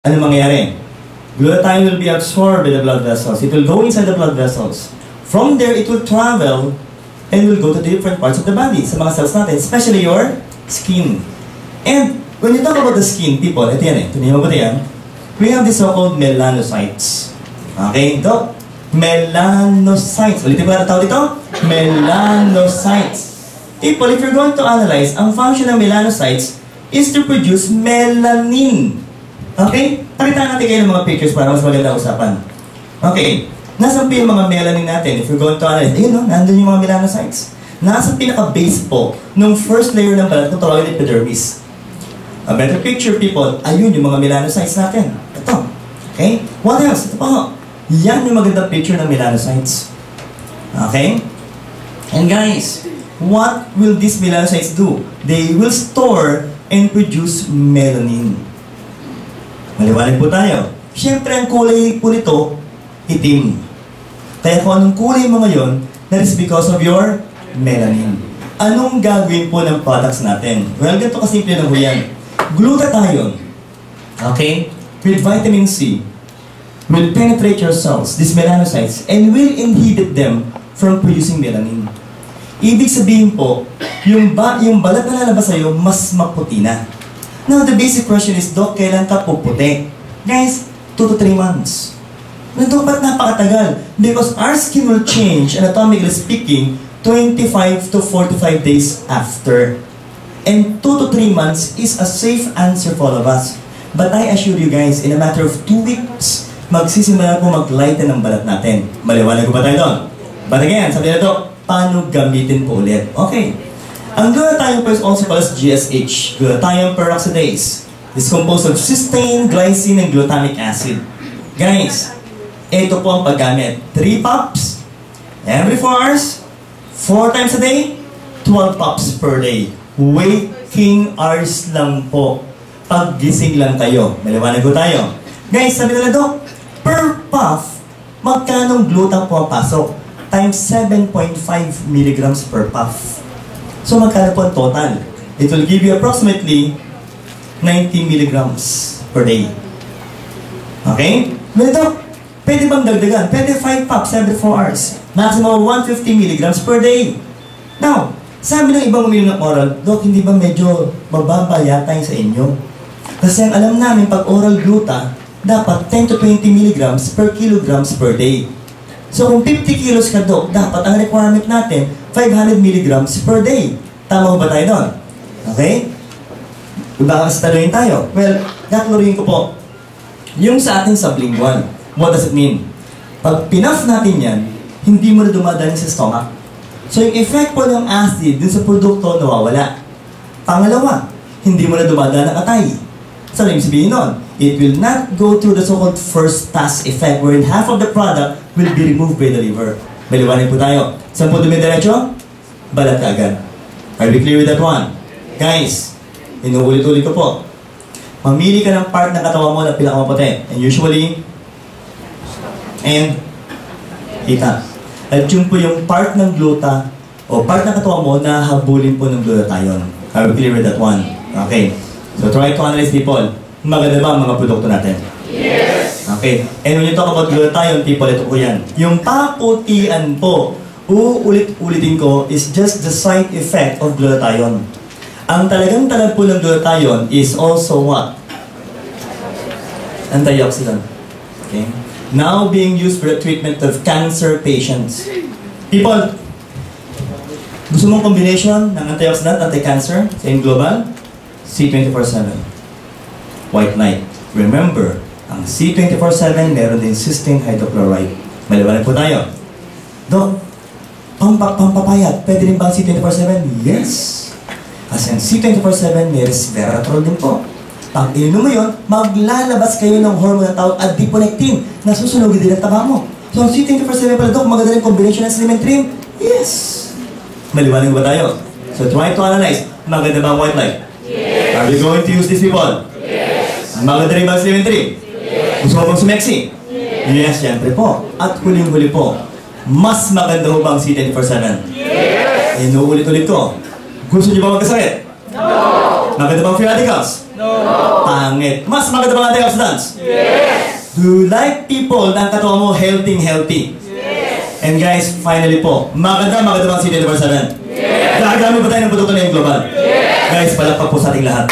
ano mangyayari? Glutathione will be absorbed by the blood vessels. It will go inside the blood vessels. From there, it will travel and will go to different parts of the body, sa mga cells natin, especially your skin. And when you talk about the skin, people, ito yan eh, tunay mo ba yan? We have the so-called melanocytes. Okay, ito. Melanocytes. Ulitin ko na tawag dito? Melanocytes. People, if you're going to analyze, ang function ng melanocytes is to produce melanin. Okay? Pakita natin kayo ng mga pictures para mas maganda usapan. Okay. Nasaan po yung mga melanin natin? If you're going to analyze, ayun no, nandun yung mga melanocytes. Nasa pinaka-base po nung first layer ng balat kung tawagin epidermis. A better picture, people, ayun yung mga melanocytes natin. Ito. Okay? What else? Ito po. Yan yung magandang picture ng melanocytes. Okay? And guys, what will these melanocytes do? They will store and produce melanin. Maliwanag po tayo. Siyempre, ang kulay po nito, itim. Kaya kung anong kulay mo ngayon, that is because of your melanin. Anong gagawin po ng products natin? Well, ganito kasimple na po yan. Glutathione, okay, with vitamin C, will penetrate your cells, these melanocytes, and will inhibit them from producing melanin. Ibig sabihin po, yung balat na lalabas sa'yo, mas maputi na. Now, the basic question is, Doc, kailan ka puputi? Guys, 2 to 3 months. Nandun ba't napakatagal? Because our skin will change, anatomically speaking, 25 to 45 days after. And 2 to 3 months is a safe answer for all of us. But I assure you guys, in a matter of 2 weeks, magsisimula po mag-lighten ng balat natin. Maliwanag ko ba tayo doon? But again, sabi na ito, paano gamitin po ulit? Okay. Ang glutathione po is also called as GSH, glutathione peroxidase. It's composed of cysteine, glycine, and glutamic acid. Guys, ito po ang paggamit. 3 puffs every 4 hours, 4 times a day, 12 puffs per day. Waking hours lang po. Paggising lang kayo. Maliwanag ko tayo. Guys, sabi nila, Doc, per puff, magkanong gluta po ang pasok? Times 7.5 milligrams per puff. So, magkano po ang total? It will give you approximately 90 milligrams per day. Okay? Well, Doc, pwede bang dagdagan? Pwede 5 puffs every 4 hours. Maximum 150 milligrams per day. Now, sabi ng ibang uminom ng oral, Doc, hindi ba medyo mababa yata yung sa inyo? Kasi ang alam namin, pag oral gluta, dapat 10 to 20 milligrams per kilograms per day. So kung 50 kilos ka, Doc, dapat ang requirement natin, 500 milligrams per day. Tama ba tayo doon? Okay? Baka kasi taluhin tayo. Well, kakluruhin ko po. Yung sa ating sublingual, what does it mean? Pag pinuff natin yan, hindi mo na dumadaan sa stomach. So yung effect po ng acid dun sa produkto nawawala. Pangalawa, hindi mo na dumadaan ang atay. So ano yung sabihin nun? It will not go through the so-called first pass effect wherein half of the product will be removed by the liver. Maliwanag po tayo. Saan po dumidiretso? Balat ka agad. Are we clear with that one? Guys, inuulit-ulit ko po. Mamili ka ng part ng katawan mo na pinakamaputi. And usually, kita. At yun po yung part ng gluta o part ng katawan mo na habulin po ng glutathione. Are we clear with that one? Okay. So try to analyze, people. Maganda ba ang mga produkto natin? Yes! Okay. And when you talk about glutathione, people, ito po yan. Yung paputian po, uulit-ulitin ko, is just the side effect of glutathione. Ang talagang talag po ng glutathione is also what? Antioxidant. Okay. Now being used for the treatment of cancer patients. People, gusto mong combination ng antioxidant, anti-cancer, sa global? C24/7. White light. Remember, ang C24/7 meron din cysteine hydrochloride. Maliwanag po tayo. Doc, pampapayat, pwede rin ba ang C24/7? Yes. Kasi ang C24/7 may resveratrol din po. Pag ininom mo yun, maglalabas kayo ng hormone na tawag adiponectin na susunugin din ang taba mo. So ang C24/7 pala, Doc, maganda rin combination ng slim and trim? Yes. Maliwanag ba tayo? So try to analyze. Maganda ba ang white light? Yes. Are we going to use this, people? Yes. Maganda rin ba ang slim and trim? Yes. Gusto mo bang sumeksi? Yes. Yes, syempre po. At huling-huli po, mas maganda ho ba ang C24/7? Yes. Inuulit-ulit ko. Gusto niyo ba magkasakit? No! Maganda bang free radicals? No. Pangit. Mas maganda bang antioxidants? Yes. Do you like people na ang katawan mo healthy? Yes. And guys, finally po, maganda bang city universalan? Yes. Gagamit ba tayo ng produkto na yung global? Yes. Guys, palakpak po sa ating lahat.